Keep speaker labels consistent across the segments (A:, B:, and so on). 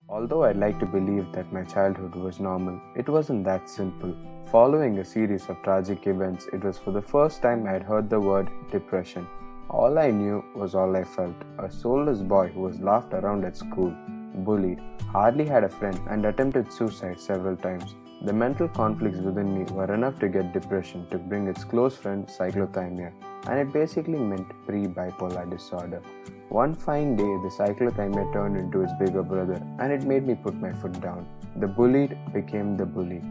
A: Although I'd like to believe that my childhood was normal, it wasn't that simple. Following a series of tragic events, it was for the first time I had heard the word depression. All I knew was all I felt, a soulless boy who was laughed around at school, bullied, hardly had a friend, and attempted suicide several times. The mental conflicts within me were enough to get depression to bring its close friend cyclothymia, and it basically meant pre-bipolar disorder. One fine day, the cyclothymia turned into its bigger brother, and it made me put my foot down. The bullied became the bully.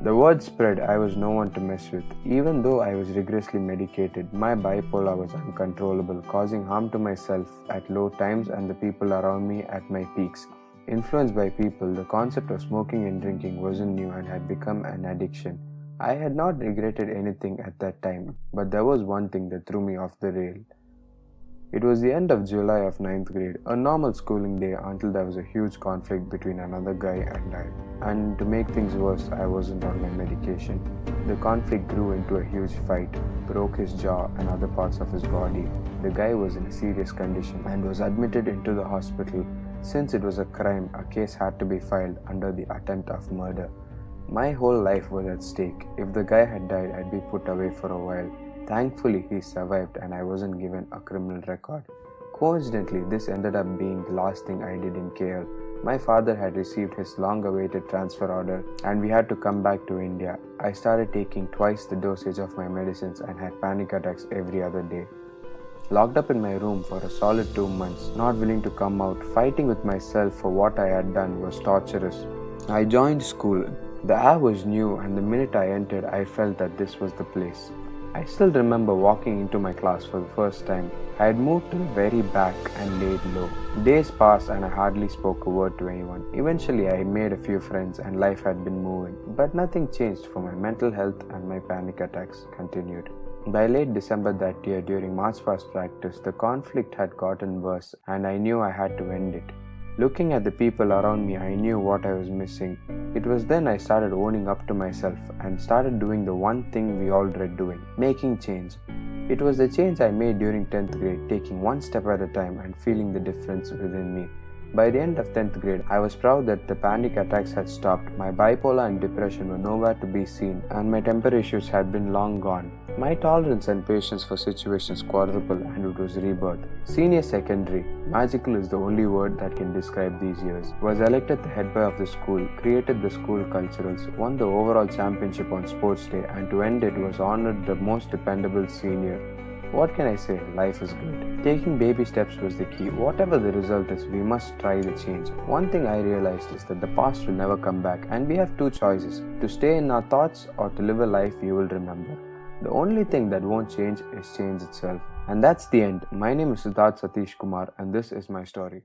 A: The word spread. I was no one to mess with. Even though I was rigorously medicated, my bipolar was uncontrollable, causing harm to myself at low times and the people around me at my peaks. Influenced by people, the concept of smoking and drinking wasn't new and had become an addiction. I had not regretted anything at that time, but there was one thing that threw me off the rail. It was the end of July of ninth grade, a normal schooling day until there was a huge conflict between another guy and I. And to make things worse, I wasn't on my medication. The conflict grew into a huge fight, broke his jaw and other parts of his body. The guy was in a serious condition and was admitted into the hospital. Since it was a crime, a case had to be filed under the attempt of murder. My whole life was at stake. If the guy had died, I'd be put away for a while. Thankfully, he survived and I wasn't given a criminal record. Coincidentally, this ended up being the last thing I did in KL. My father had received his long-awaited transfer order and we had to come back to India. I started taking twice the dosage of my medicines and had panic attacks every other day. Locked up in my room for a solid 2 months, not willing to come out, fighting with myself for what I had done was torturous. I joined school. The air was new and the minute I entered, I felt that this was the place. I still remember walking into my class for the first time. I had moved to the very back and laid low. Days passed and I hardly spoke a word to anyone. Eventually I made a few friends and life had been moving. But nothing changed for my mental health and my panic attacks continued. By late December that year during March past practice, the conflict had gotten worse and I knew I had to end it. Looking at the people around me, I knew what I was missing. It was then I started owning up to myself and started doing the one thing we all dread doing, making change. It was the change I made during 10th grade, taking one step at a time and feeling the difference within me. By the end of 10th grade, I was proud that the panic attacks had stopped, my bipolar and depression were nowhere to be seen, and my temper issues had been long gone. My tolerance and patience for situations quadrupled and it was rebirth. Senior secondary, magical is the only word that can describe these years, was elected the head boy of the school, created the school culturals, won the overall championship on sports day, and to end it was honored the most dependable senior. What can I say? Life is good. Taking baby steps was the key. Whatever the result is, we must try the change. One thing I realized is that the past will never come back and we have two choices, to stay in our thoughts or to live a life you will remember. The only thing that won't change is change itself. And that's the end. My name is Siddharth Satish Kumar and this is my story.